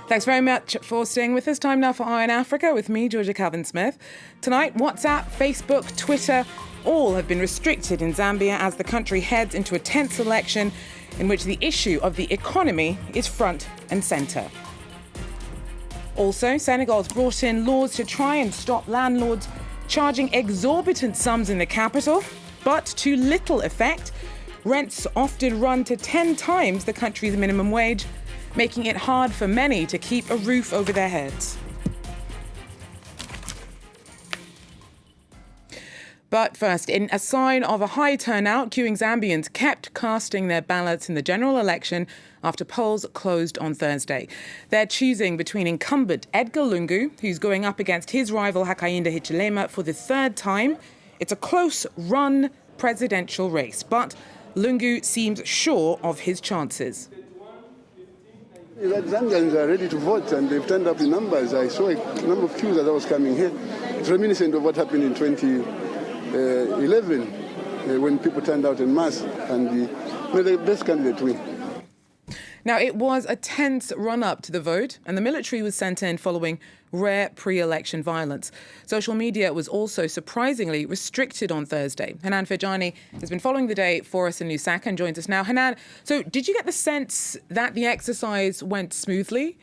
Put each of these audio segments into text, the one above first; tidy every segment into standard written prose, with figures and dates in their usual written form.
Thanks very much for staying with us. Time now for Eye on Africa with me, Georgia Calvin-Smith. Tonight, WhatsApp, Facebook, Twitter, all have been restricted in Zambia as the country heads into a tense election in which the issue of the economy is front and centre. Also, Senegal's brought in laws to try and stop landlords charging exorbitant sums in the capital, but to little effect. Rents often run to 10 times the country's minimum wage, making it hard for many to keep a roof over their heads. But first, in a sign of a high turnout, queuing Zambians kept casting their ballots in the general election after polls closed on Thursday. They're choosing between incumbent Edgar Lungu, who's going up against his rival Hakainde Hichilema for the third time. It's a close-run presidential race, but Lungu seems sure of his chances. Zambians are ready to vote and they've turned up in numbers. I saw a number of queues as I was coming here. It's reminiscent of what happened in 2011 when people turned out en masse and the best candidate win. Now, it was a tense run-up to the vote, and the military was sent in following rare pre-election violence. Social media was also surprisingly restricted on Thursday. Hanan Fejani has been following the day for us in Lusaka and joins us now. Hanan, so did you get the sense that the exercise went smoothly?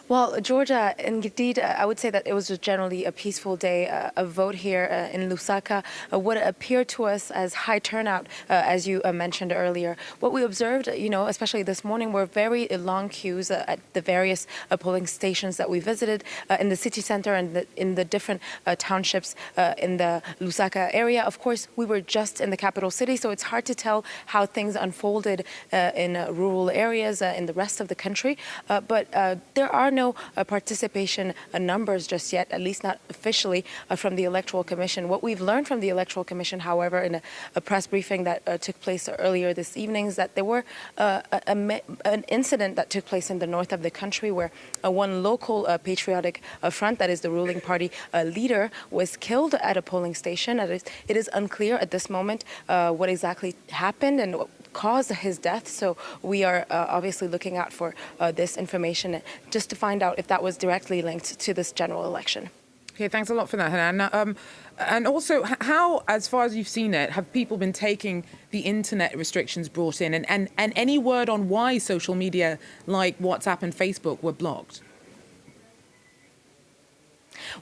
Well, Georgia, indeed, I would say that it was generally a peaceful day. A vote here in Lusaka would appear to us as high turnout, as you mentioned earlier. What we observed, especially this morning, were very long queues at the various polling stations that we visited in the city center and in the different townships in the Lusaka area. Of course, we were just in the capital city, so it's hard to tell how things unfolded in rural areas in the rest of the country. But there are no participation numbers just yet, at least not officially, from the Electoral Commission. What we've learned from the Electoral Commission, however, in a press briefing that took place earlier this evening, is that there were an incident that took place in the north of the country where one local patriotic front, that is the ruling party leader, was killed at a polling station. It is unclear at this moment what exactly happened and what caused his death. So we are obviously looking out for this information just to find out if that was directly linked to this general election. Okay, thanks a lot for that, Hanan. And also, how, as far as you've seen it, have people been taking the internet restrictions brought in? And any word on why social media like WhatsApp and Facebook were blocked?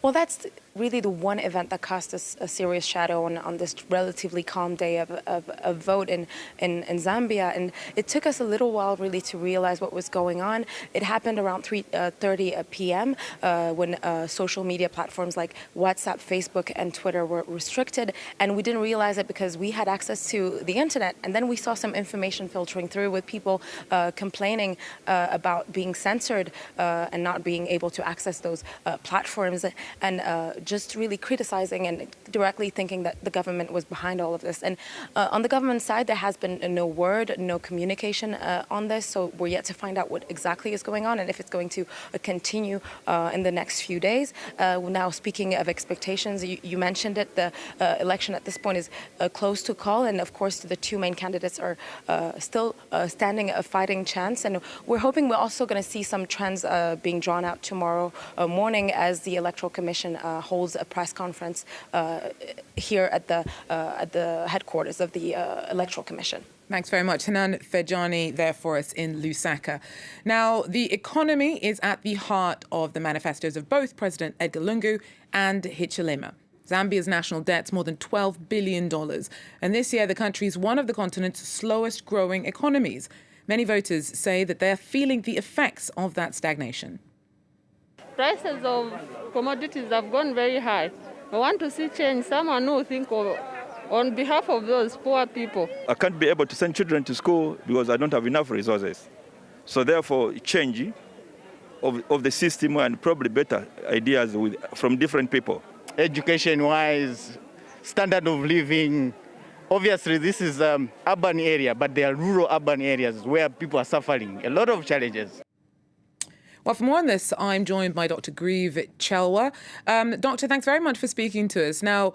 Well, that's really the one event that cast a serious shadow on this relatively calm day of a vote in Zambia. And it took us a little while really to realize what was going on. It happened around 3:30 p.m. When social media platforms like WhatsApp, Facebook, and Twitter were restricted. And we didn't realize it because we had access to the internet. And then we saw some information filtering through with people complaining about being censored and not being able to access those platforms. And just really criticizing and directly thinking that the government was behind all of this. And on the government side, there has been no word, no communication on this. So we're yet to find out what exactly is going on and if it's going to continue in the next few days. Now, speaking of expectations, you mentioned it. The election at this point is close to call. And of course, the two main candidates are still standing a fighting chance. And we're hoping we're also going to see some trends being drawn out tomorrow morning as the Electoral Commission holds a press conference here at the headquarters of the Electoral Commission. Thanks very much. Hanan Fejani there for us in Lusaka. Now, the economy is at the heart of the manifestos of both President Edgar Lungu and Hichilema. Zambia's national debt's more than $12 billion. And this year, the country is one of the continent's slowest growing economies. Many voters say that they're feeling the effects of that stagnation. Prices of commodities have gone very high. I want to see change. Someone who will think on behalf of those poor people. I can't be able to send children to school because I don't have enough resources. So therefore, change of the system and probably better ideas from different people. Education-wise, standard of living. Obviously, this is urban area, but there are rural urban areas where people are suffering a lot of challenges. Well, for more on this, I'm joined by Dr. Grieve Chelwa. Doctor, thanks very much for speaking to us. Now,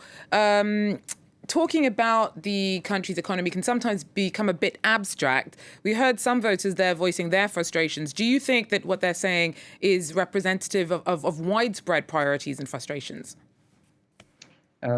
talking about the country's economy can sometimes become a bit abstract. We heard some voters there voicing their frustrations. Do you think that what they're saying is representative of widespread priorities and frustrations?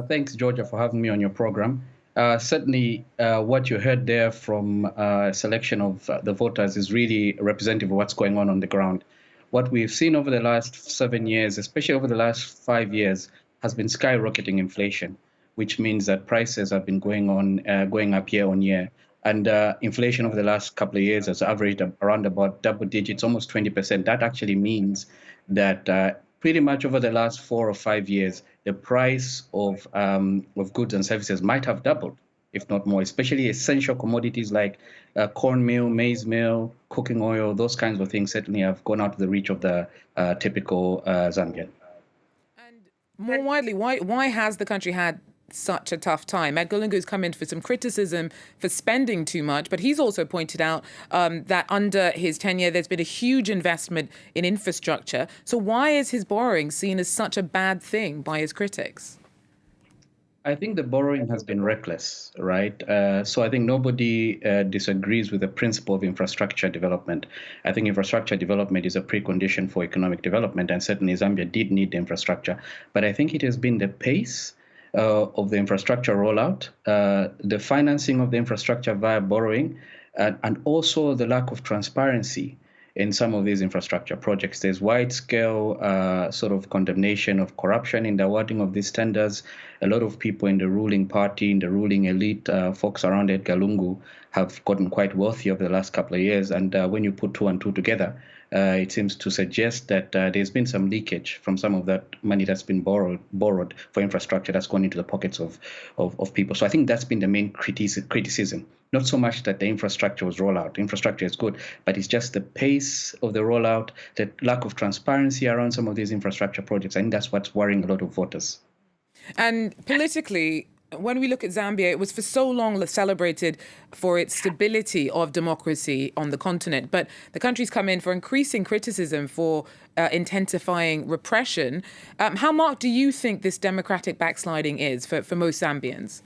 Thanks, Georgia, for having me on your program. Certainly, what you heard there from a selection of the voters is really representative of what's going on the ground. What we've seen over the last 7 years, especially over the last 5 years, has been skyrocketing inflation, which means that prices have been going up year on year. And inflation over the last couple of years has averaged around about double digits, almost 20%. That actually means that pretty much over the last 4 or 5 years, the price of goods and services might have doubled, if not more, especially essential commodities like cornmeal, maize meal, cooking oil. Those kinds of things certainly have gone out of the reach of the typical Zambian. And more widely, why has the country had such a tough time? Edgar Lungu's come in for some criticism for spending too much, but he's also pointed out that under his tenure, there's been a huge investment in infrastructure. So why is his borrowing seen as such a bad thing by his critics? I think the borrowing has been reckless, right? So I think nobody disagrees with the principle of infrastructure development. I think infrastructure development is a precondition for economic development, and certainly Zambia did need the infrastructure. But I think it has been the pace of the infrastructure rollout, the financing of the infrastructure via borrowing, and also the lack of transparency in some of these infrastructure projects. There's wide-scale sort of condemnation of corruption in the awarding of these tenders. A lot of people in the ruling party, in the ruling elite, folks around Edgar Lungu, have gotten quite wealthy over the last couple of years. And when you put two and two together, it seems to suggest that there's been some leakage from some of that money that's been borrowed for infrastructure that's gone into the pockets of people. So I think that's been the main criticism. Not so much that the infrastructure was rolled out. Infrastructure is good, but it's just the pace of the rollout, the lack of transparency around some of these infrastructure projects. I think that's what's worrying a lot of voters. And politically, when we look at Zambia, it was for so long celebrated for its stability of democracy on the continent. But the country's come in for increasing criticism for intensifying repression. How marked do you think this democratic backsliding is for most Zambians?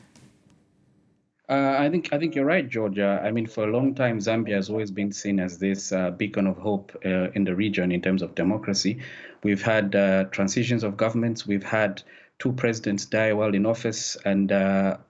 I think you're right, Georgia. I mean, for a long time, Zambia has always been seen as this beacon of hope in the region in terms of democracy. We've had transitions of governments. We've had 2 presidents die while in office, and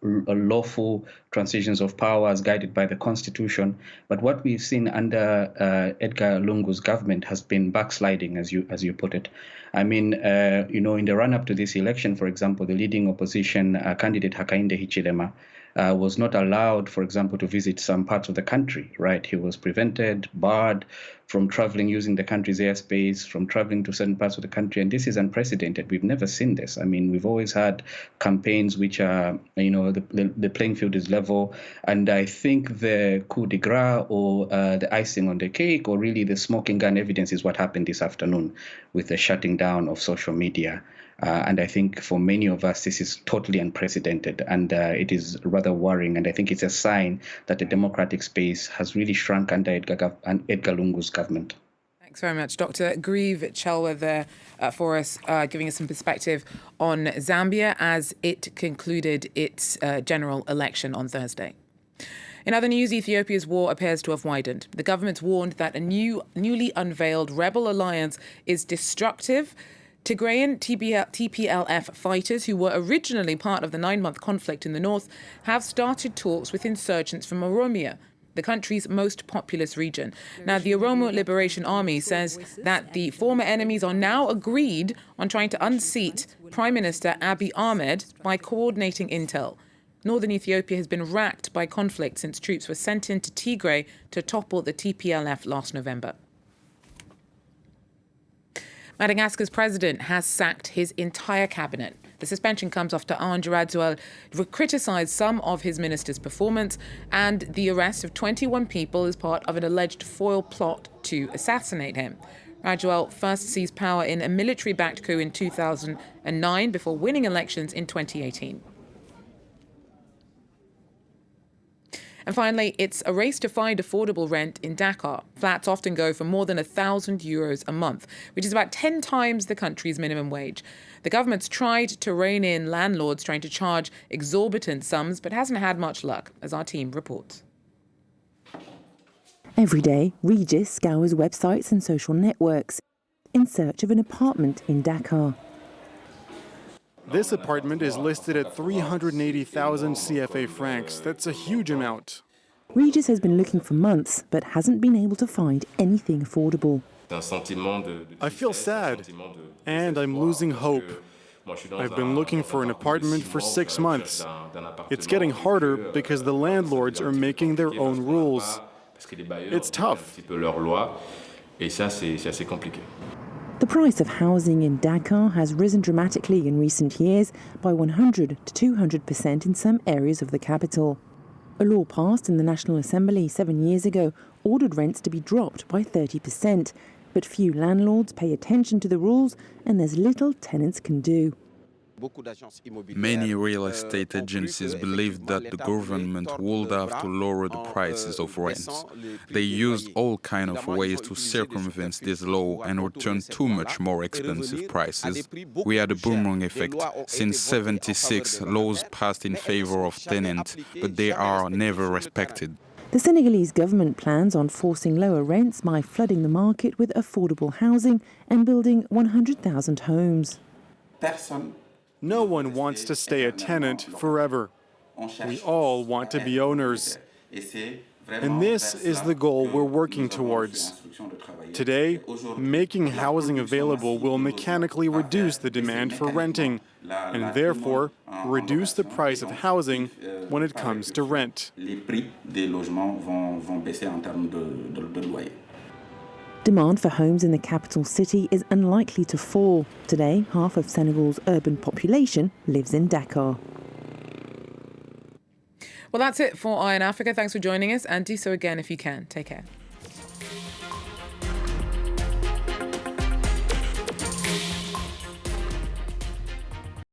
lawful transitions of power as guided by the Constitution. But what we've seen under Edgar Lungu's government has been backsliding, as you put it. I mean, in the run-up to this election, for example, the leading opposition candidate Hakainde Hichilema was not allowed, for example, to visit some parts of the country, right? He was prevented, barred from traveling using the country's airspace, from traveling to certain parts of the country. And this is unprecedented. We've never seen this. I mean, we've always had campaigns which are, the playing field is level. And I think the coup de grace or the icing on the cake, or really the smoking gun evidence, is what happened this afternoon with the shutting down of social media. And I think for many of us, this is totally unprecedented, and it is rather worrying. And I think it's a sign that the democratic space has really shrunk under Edgar Lungu's government. Thanks very much, Dr. Grieve Chelwa there for us, giving us some perspective on Zambia as it concluded its general election on Thursday. In other news, Ethiopia's war appears to have widened. The government's warned that a newly unveiled rebel alliance is destructive. Tigrayan TPLF fighters, who were originally part of the 9-month conflict in the north, have started talks with insurgents from Oromia, the country's most populous region. Now, the Oromo Liberation Army says that the former enemies are now agreed on trying to unseat Prime Minister Abiy Ahmed by coordinating intel. Northern Ethiopia has been racked by conflict since troops were sent into Tigray to topple the TPLF last November. Madagascar's president has sacked his entire cabinet. The suspension comes after Ange Radziwiłł criticised some of his ministers' performance and the arrest of 21 people as part of an alleged foil plot to assassinate him. Radziwiłł first seized power in a military-backed coup in 2009 before winning elections in 2018. And finally, it's a race to find affordable rent in Dakar. Flats often go for more than €1,000 a month, which is about 10 times the country's minimum wage. The government's tried to rein in landlords trying to charge exorbitant sums, but hasn't had much luck, as our team reports. Every day, Regis scours websites and social networks in search of an apartment in Dakar. This apartment is listed at 380,000 CFA francs. That's a huge amount. Regis has been looking for months, but hasn't been able to find anything affordable. I feel sad, and I'm losing hope. I've been looking for an apartment for 6 months. It's getting harder because the landlords are making their own rules. It's tough. The price of housing in Dakar has risen dramatically in recent years by 100 to 200% in some areas of the capital. A law passed in the National Assembly 7 years ago ordered rents to be dropped by 30%, but few landlords pay attention to the rules and there's little tenants can do. Many real estate agencies believed that the government would have to lower the prices of rents. They used all kinds of ways to circumvent this law and return too much more expensive prices. We had a boomerang effect. Since '76, laws passed in favor of tenants, but they are never respected. The Senegalese government plans on forcing lower rents by flooding the market with affordable housing and building 100,000 homes. No one wants to stay a tenant forever. We all want to be owners. And this is the goal we're working towards. Today, making housing available will mechanically reduce the demand for renting, and therefore reduce the price of housing when it comes to rent. Demand for homes in the capital city is unlikely to fall. Today, half of Senegal's urban population lives in Dakar. Well, that's it for Eye on Africa. Thanks for joining us, and do so again if you can. Take care.